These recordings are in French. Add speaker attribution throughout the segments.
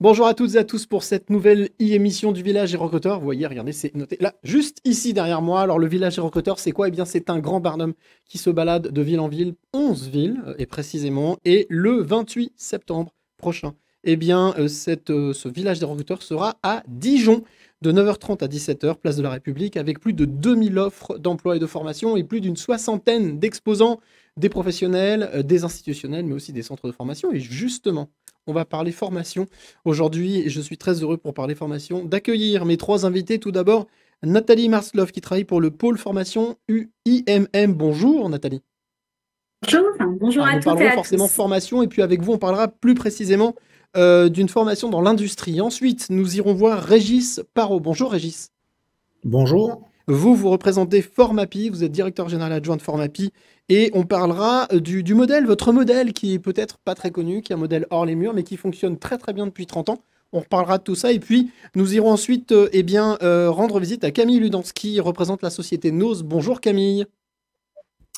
Speaker 1: Bonjour à toutes et à tous pour cette nouvelle émission du Village des Recruteurs. Vous voyez, regardez, c'est noté là, juste ici derrière moi. Alors, le Village des Recruteurs, c'est quoi? Eh bien, c'est un grand barnum qui se balade de ville en ville, 11 villes, et précisément. Et le 28 septembre prochain, eh bien, ce Village des Recruteurs sera à Dijon, de 9h30 à 17h, place de la République, avec plus de 2000 offres d'emploi et de formation et plus d'une soixantaine d'exposants, des professionnels, des institutionnels, mais aussi des centres de formation. Et justement, on va parler formation aujourd'hui. Je suis très heureux pour parler formation d'accueillir mes trois invités. Tout d'abord, Nathalie Marslov qui travaille pour le pôle formation UIMM. Bonjour Nathalie.
Speaker 2: Bonjour, bonjour
Speaker 1: Alors
Speaker 2: à
Speaker 1: nous
Speaker 2: toutes et
Speaker 1: parlerons
Speaker 2: à
Speaker 1: forcément
Speaker 2: tous.
Speaker 1: formation et puis avec vous on parlera plus précisément d'une formation dans l'industrie. Ensuite, nous irons voir Régis Parot. Bonjour Régis.
Speaker 3: Bonjour.
Speaker 1: Vous représentez Formapi, vous êtes directeur général adjoint de Formapi, et on parlera du modèle, votre modèle qui est peut-être pas très connu, qui est un modèle hors les murs, mais qui fonctionne très très bien depuis 30 ans. On reparlera de tout ça, et puis nous irons ensuite rendre visite à Camille Ludanski, qui représente la société Nose. Bonjour Camille.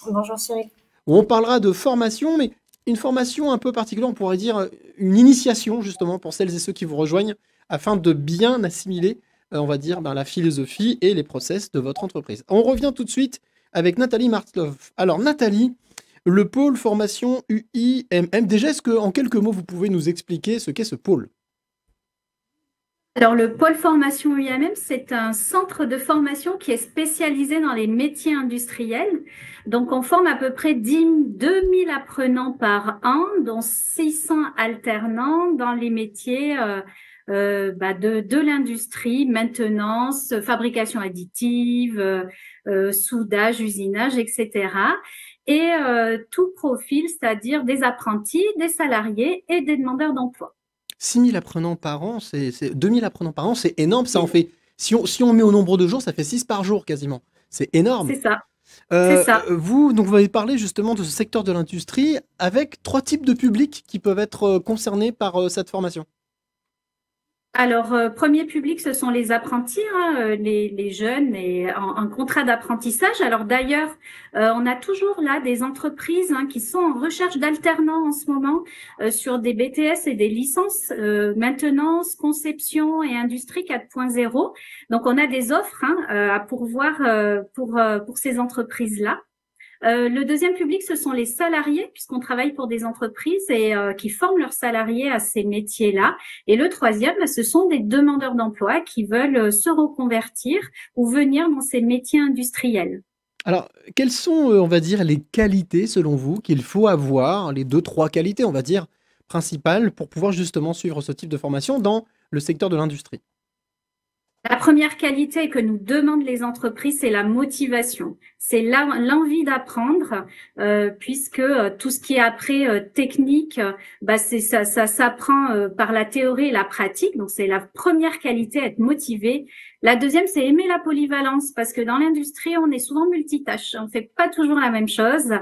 Speaker 4: Bonjour Cyril.
Speaker 1: On parlera de formation, mais une formation un peu particulière, on pourrait dire une initiation justement pour celles et ceux qui vous rejoignent, afin de bien assimiler on va dire, la philosophie et les process de votre entreprise. On revient tout de suite avec Nathalie Martlov. Alors Nathalie, le pôle formation UIMM, déjà est-ce qu'en quelques mots vous pouvez nous expliquer ce qu'est ce pôle?
Speaker 2: Alors, le pôle formation UIMM, c'est un centre de formation qui est spécialisé dans les métiers industriels. Donc, on forme à peu près 2000 apprenants par an, dont 600 alternants dans les métiers de l'industrie, maintenance, fabrication additive, soudage, usinage, etc. Et tout profil, c'est-à-dire des apprentis, des salariés et des demandeurs d'emploi.
Speaker 1: 6000 apprenants par an, 2000 apprenants par an, c'est énorme, ça en fait, si on met au nombre de jours, ça fait 6 par jour quasiment. C'est énorme.
Speaker 2: C'est ça, c'est ça.
Speaker 1: Donc vous avez parlé justement de ce secteur de l'industrie avec trois types de publics qui peuvent être concernés par cette formation.
Speaker 2: Alors, premier public, ce sont les apprentis, hein, les jeunes et en contrat d'apprentissage. Alors d'ailleurs, on a toujours là des entreprises qui sont en recherche d'alternants en ce moment sur des BTS et des licences maintenance, conception et industrie 4.0. Donc, on a des offres à pourvoir pour ces entreprises-là. Le deuxième public, ce sont les salariés, puisqu'on travaille pour des entreprises et qui forment leurs salariés à ces métiers-là. Et le troisième, ce sont des demandeurs d'emploi qui veulent se reconvertir ou venir dans ces métiers industriels.
Speaker 1: Alors, quelles sont, on va dire, les qualités, selon vous, qu'il faut avoir, les deux, trois qualités, on va dire, principales, pour pouvoir justement suivre ce type de formation dans le secteur de l'industrie?
Speaker 2: La première qualité que nous demandent les entreprises, c'est la motivation. C'est l'envie d'apprendre, puisque tout ce qui est après technique, c'est ça s'apprend par la théorie et la pratique. Donc c'est la première qualité, être motivé. La deuxième, c'est aimer la polyvalence, parce que dans l'industrie, on est souvent multitâche. On fait pas toujours la même chose.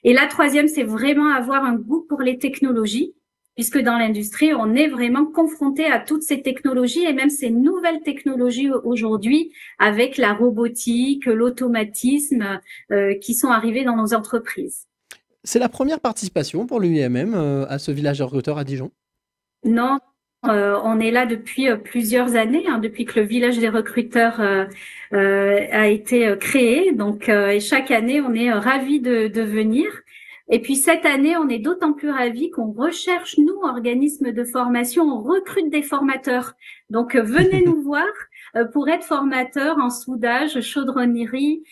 Speaker 2: Et la troisième, c'est vraiment avoir un goût pour les technologies, puisque dans l'industrie, on est vraiment confronté à toutes ces technologies et même ces nouvelles technologies aujourd'hui avec la robotique, l'automatisme qui sont arrivés dans nos entreprises.
Speaker 1: C'est la première participation pour l'UIMM à ce village de recruteurs à Dijon.
Speaker 2: Non, on est là depuis plusieurs années, depuis que le village des recruteurs a été créé. Donc, et chaque année, on est ravis de venir. Et puis cette année, on est d'autant plus ravis qu'on recherche, nous, organismes de formation, on recrute des formateurs. Donc, venez nous voir pour être formateur en soudage, chaudronnerie,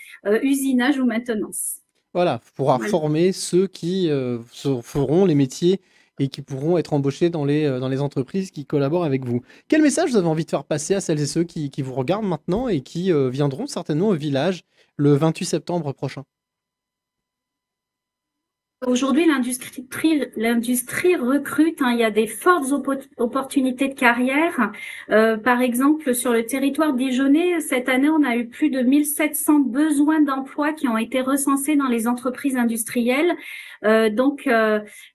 Speaker 2: usinage ou maintenance.
Speaker 1: Voilà, pour
Speaker 2: Voilà.
Speaker 1: former ceux qui feront les métiers et qui pourront être embauchés dans les entreprises qui collaborent avec vous. Quel message vous avez envie de faire passer à celles et ceux qui vous regardent maintenant et qui viendront certainement au village le 28 septembre prochain?
Speaker 2: Aujourd'hui, l'industrie recrute. Il y a des fortes opportunités de carrière. Par exemple, sur le territoire dijonnais, cette année, on a eu plus de 1700 besoins d'emploi qui ont été recensés dans les entreprises industrielles. Oui,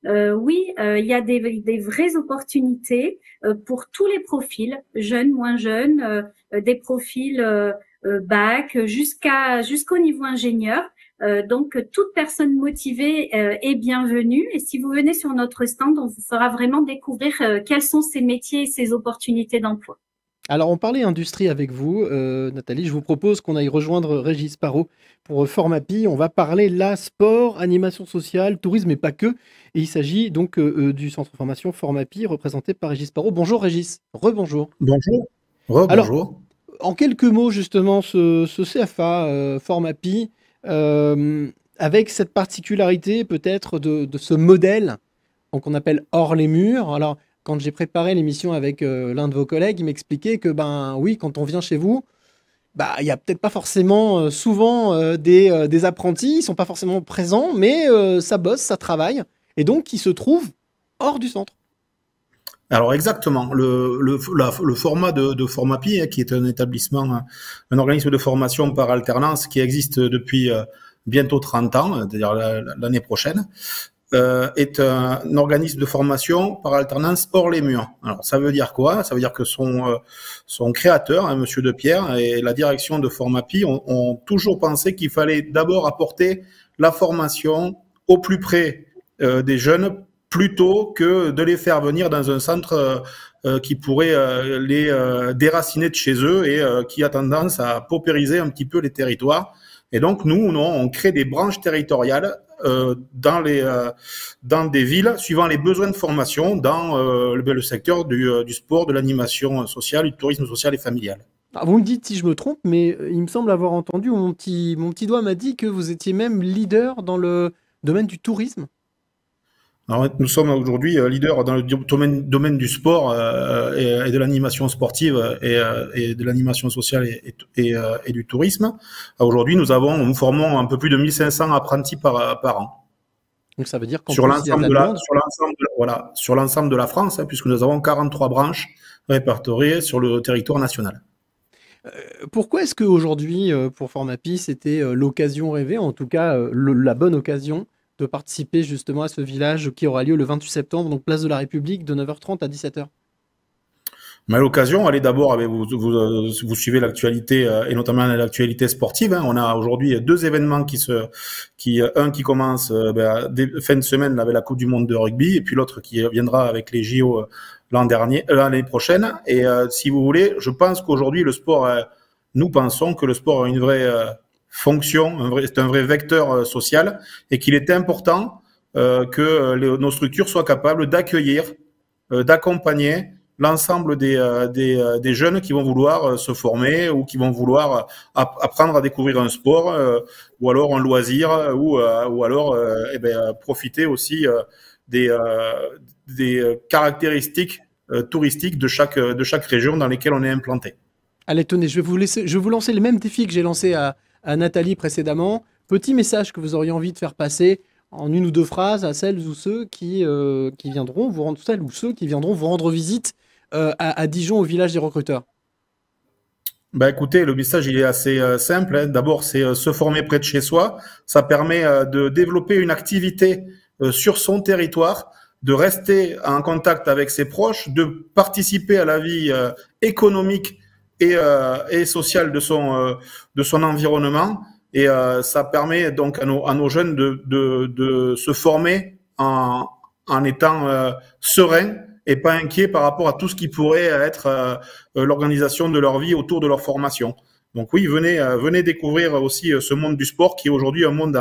Speaker 2: il y a des vraies opportunités pour tous les profils, jeunes, moins jeunes, des profils bac jusqu'au niveau ingénieur. Donc, toute personne motivée est bienvenue. Et si vous venez sur notre stand, on vous fera vraiment découvrir quels sont ces métiers et ces opportunités d'emploi.
Speaker 1: Alors, on parlait industrie avec vous, Nathalie. Je vous propose qu'on aille rejoindre Régis Parot pour Formapi. On va parler là, sport, animation sociale, tourisme et pas que. Et il s'agit donc du centre de formation Formapi, représenté par Régis Parot. Bonjour Régis. Rebonjour.
Speaker 3: Bonjour.
Speaker 1: Alors,
Speaker 3: Rebonjour.
Speaker 1: en quelques mots, justement, ce CFA Formapi, avec cette particularité peut-être de ce modèle qu'on appelle hors les murs. Alors, quand j'ai préparé l'émission avec l'un de vos collègues, il m'expliquait que, ben oui, quand on vient chez vous, bah, il n'y a peut-être pas forcément souvent des apprentis, ils ne sont pas forcément présents, mais ça bosse, ça travaille, et donc ils se trouvent hors du centre.
Speaker 3: Alors exactement, le format de Formapi, qui est un établissement, un organisme de formation par alternance qui existe depuis bientôt 30 ans, c'est-à-dire l'année prochaine, est un organisme de formation par alternance hors les murs. Alors ça veut dire quoi? Ça veut dire que son créateur, hein, Monsieur Depierre, et la direction de Formapi ont toujours pensé qu'il fallait d'abord apporter la formation au plus près des jeunes, plutôt que de les faire venir dans un centre qui pourrait les déraciner de chez eux et qui a tendance à paupériser un petit peu les territoires. Et donc nous, on crée des branches territoriales dans des villes suivant les besoins de formation dans le secteur du sport, de l'animation sociale, du tourisme social et familial.
Speaker 1: Alors, vous me dites si je me trompe, mais il me semble avoir entendu, ou mon petit doigt m'a dit que vous étiez même leader dans le domaine du tourisme.
Speaker 3: Alors, nous sommes aujourd'hui leaders dans le domaine du sport et de l'animation sportive et de l'animation sociale et du tourisme. Aujourd'hui, nous formons un peu plus de 1500 apprentis par an.
Speaker 1: Donc ça veut dire qu'en
Speaker 3: Sur
Speaker 1: plus, il y a de
Speaker 3: l'ensemble
Speaker 1: la demande.
Speaker 3: sur l'ensemble de la France, hein, puisque nous avons 43 branches répertoriées sur le territoire national.
Speaker 1: Pourquoi est-ce qu'aujourd'hui, pour Formapi, c'était l'occasion rêvée, en tout cas la bonne occasion de participer justement à ce village qui aura lieu le 28 septembre, donc place de la République, de 9h30 à 17h?
Speaker 3: Mais à l'occasion, allez d'abord, vous suivez l'actualité et notamment l'actualité sportive. Hein. On a aujourd'hui deux événements un qui commence fin de semaine avec la Coupe du Monde de rugby, et puis l'autre qui viendra avec les JO l'année prochaine. Et si vous voulez, je pense qu'aujourd'hui nous pensons que le sport a une vraie fonction, c'est un vrai vecteur social, et qu'il est important que nos structures soient capables d'accueillir, d'accompagner l'ensemble des jeunes qui vont vouloir se former ou qui vont vouloir apprendre à découvrir un sport ou alors un loisir ou alors profiter aussi des caractéristiques touristiques de chaque région dans lesquelles on est implanté.
Speaker 1: Allez, tenez, je vais vous lancer le même défi que j'ai lancé à Nathalie précédemment. Petit message que vous auriez envie de faire passer en une ou deux phrases à celles ou ceux qui viendront vous rendre visite à Dijon, au village des recruteurs.
Speaker 3: Ben écoutez, le message il est assez simple. Hein. D'abord, c'est se former près de chez soi. Ça permet de développer une activité sur son territoire, de rester en contact avec ses proches, de participer à la vie économique et sociale de son environnement. Et ça permet donc à nos jeunes de se former en étant serein et pas inquiet par rapport à tout ce qui pourrait être l'organisation de leur vie autour de leur formation. Donc oui, venez découvrir aussi ce monde du sport qui est aujourd'hui un monde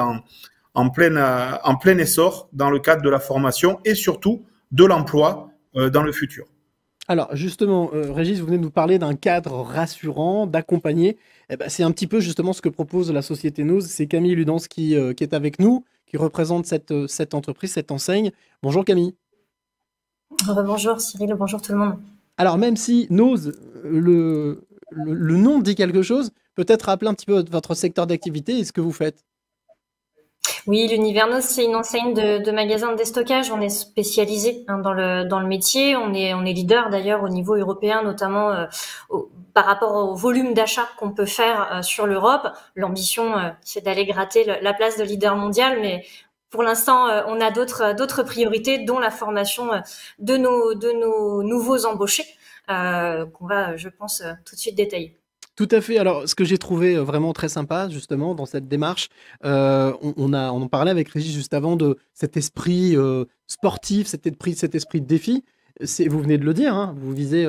Speaker 3: en plein essor dans le cadre de la formation et surtout de l'emploi dans le futur.
Speaker 1: Alors justement, Régis, vous venez de nous parler d'un cadre rassurant, d'accompagner. Eh ben, c'est un petit peu justement ce que propose la société Nose. C'est Camille Ludens qui est avec nous, qui représente cette entreprise, cette enseigne. Bonjour Camille.
Speaker 4: Bonjour Cyril, bonjour tout le monde.
Speaker 1: Alors même si Nose, le nom dit quelque chose, peut-être rappeler un petit peu votre secteur d'activité et ce que vous faites.
Speaker 4: Oui, l'Univers Nose, c'est une enseigne de magasins de déstockage. On est spécialisé dans le métier. On est leader d'ailleurs au niveau européen, notamment par rapport au volume d'achat qu'on peut faire sur l'Europe. L'ambition, c'est d'aller gratter la place de leader mondial, mais pour l'instant, on a d'autres priorités, dont la formation de nos nouveaux embauchés, qu'on va, je pense, tout de suite détailler.
Speaker 1: Tout à fait. Alors, ce que j'ai trouvé vraiment très sympa, justement, dans cette démarche, on en parlait avec Régis juste avant de cet esprit sportif, cet esprit de défi. Vous venez de le dire, hein, vous visez,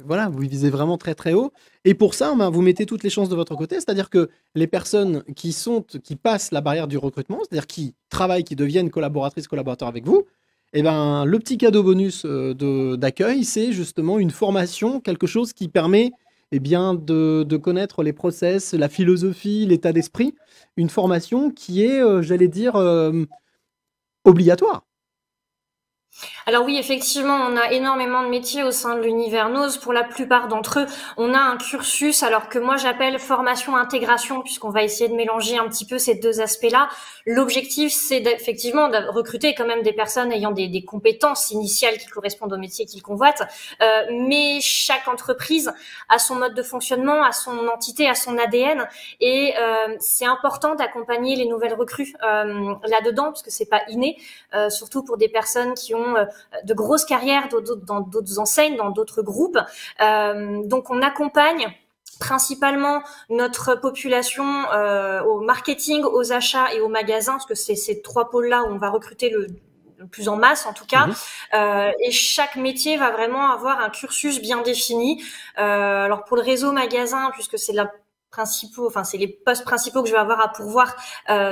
Speaker 1: voilà, vous visez vraiment très très haut. Et pour ça, ben, vous mettez toutes les chances de votre côté, c'est-à-dire que les personnes qui passent la barrière du recrutement, c'est-à-dire qui travaillent, qui deviennent collaboratrices, collaborateurs avec vous, eh ben, le petit cadeau bonus d'accueil, c'est justement une formation, quelque chose qui permet eh bien, de connaître les process, la philosophie, l'état d'esprit. Une formation qui est, j'allais dire, obligatoire.
Speaker 4: Alors oui, effectivement, on a énormément de métiers au sein de l'univers Nose. Pour la plupart d'entre eux, on a un cursus, alors que moi j'appelle formation-intégration, puisqu'on va essayer de mélanger un petit peu ces deux aspects-là. L'objectif, c'est effectivement de recruter quand même des personnes ayant des compétences initiales qui correspondent au métier qu'ils convoitent. Mais chaque entreprise a son mode de fonctionnement, a son entité, a son ADN, et c'est important d'accompagner les nouvelles recrues là-dedans, parce que c'est pas inné, surtout pour des personnes qui ont de grosses carrières dans d'autres enseignes, dans d'autres groupes. Donc on accompagne principalement notre population au marketing, aux achats et aux magasins, parce que c'est ces trois pôles-là où on va recruter le plus en masse en tout cas. Et chaque métier va vraiment avoir un cursus bien défini. Alors pour le réseau magasin, puisque c'est c'est les postes principaux que je vais avoir à pourvoir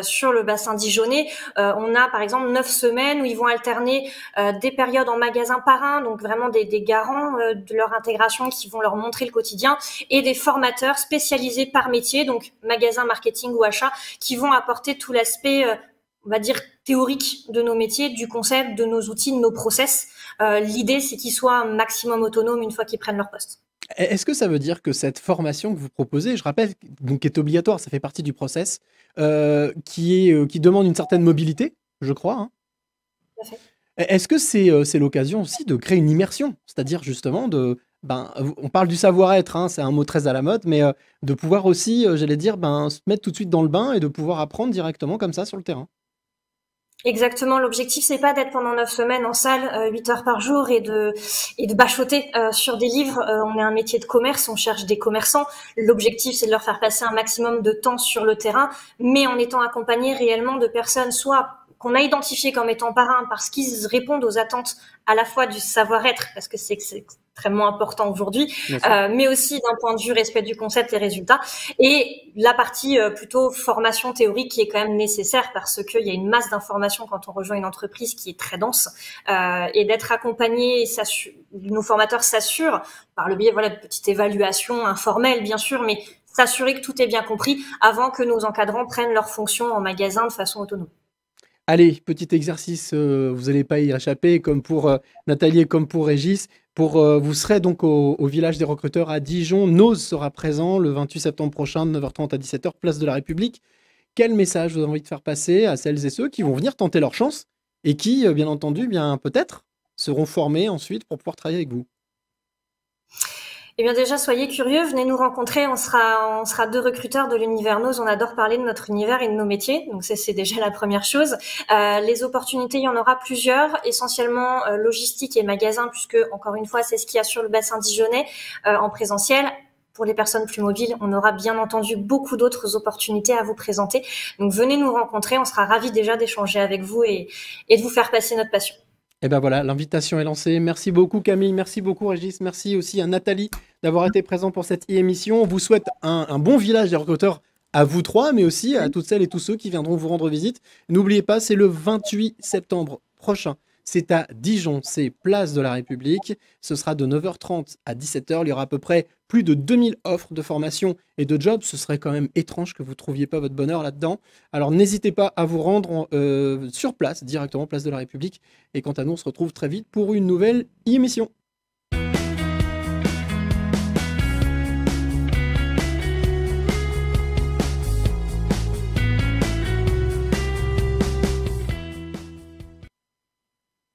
Speaker 4: sur le bassin dijonnais. On a par exemple 9 semaines où ils vont alterner des périodes en magasin par un, donc vraiment des garants de leur intégration qui vont leur montrer le quotidien, et des formateurs spécialisés par métier, donc magasin, marketing ou achat, qui vont apporter tout l'aspect on va dire théorique de nos métiers, du concept, de nos outils, de nos process. L'idée, c'est qu'ils soient un maximum autonomes une fois qu'ils prennent leur poste.
Speaker 1: Est-ce que ça veut dire que cette formation que vous proposez, je rappelle, donc qui est obligatoire, ça fait partie du process, qui demande une certaine mobilité, je crois, hein.
Speaker 4: Tout à fait.
Speaker 1: Est-ce que c'est l'occasion aussi de créer une immersion? C'est-à-dire justement on parle du savoir-être, hein, c'est un mot très à la mode, mais de pouvoir aussi, j'allais dire, se mettre tout de suite dans le bain et de pouvoir apprendre directement comme ça sur le terrain.
Speaker 4: Exactement. L'objectif, c'est pas d'être pendant 9 semaines en salle, 8 heures par jour et de bachoter sur des livres. On est un métier de commerce, on cherche des commerçants. L'objectif, c'est de leur faire passer un maximum de temps sur le terrain, mais en étant accompagnés réellement de personnes soit qu'on a identifiées comme étant parrains parce qu'ils répondent aux attentes à la fois du savoir-être, parce que c'est extrêmement important aujourd'hui, mais aussi d'un point de vue respect du concept et résultats, et la partie plutôt formation théorique qui est quand même nécessaire parce qu'il y a une masse d'informations quand on rejoint une entreprise qui est très dense, et d'être accompagné, nos formateurs s'assurent par le biais de petites évaluations informelles bien sûr, mais s'assurer que tout est bien compris avant que nos encadrants prennent leurs fonctions en magasin de façon autonome.
Speaker 1: Allez, petit exercice, vous n'allez pas y échapper, comme pour Nathalie et comme pour Régis. Vous serez donc au village des recruteurs à Dijon. Nose sera présent le 28 septembre prochain, de 9h30 à 17h, place de la République. Quel message vous avez envie de faire passer à celles et ceux qui vont venir tenter leur chance et qui, bien entendu, peut-être seront formés ensuite pour pouvoir travailler avec vous?
Speaker 4: Eh bien déjà, soyez curieux, venez nous rencontrer. On sera 2 recruteurs de l'univers Nose. On adore parler de notre univers et de nos métiers. Donc c'est déjà la première chose. Les opportunités, il y en aura plusieurs, essentiellement logistique et magasin, puisque encore une fois, c'est ce qu'il y a sur le bassin dijonnais en présentiel. Pour les personnes plus mobiles, on aura bien entendu beaucoup d'autres opportunités à vous présenter. Donc venez nous rencontrer. On sera ravis déjà d'échanger avec vous et de vous faire passer notre passion.
Speaker 1: Et ben voilà, l'invitation est lancée. Merci beaucoup Camille, merci beaucoup Régis, merci aussi à Nathalie d'avoir été présent pour cette émission. On vous souhaite un bon village des recruteurs à vous trois, mais aussi à toutes celles et tous ceux qui viendront vous rendre visite. N'oubliez pas, c'est le 28 septembre prochain. C'est à Dijon, c'est place de la République. Ce sera de 9h30 à 17h. Il y aura à peu près plus de 2000 offres de formation et de jobs. Ce serait quand même étrange que vous ne trouviez pas votre bonheur là-dedans. Alors n'hésitez pas à vous rendre sur place, directement place de la République. Et quant à nous, on se retrouve très vite pour une nouvelle émission.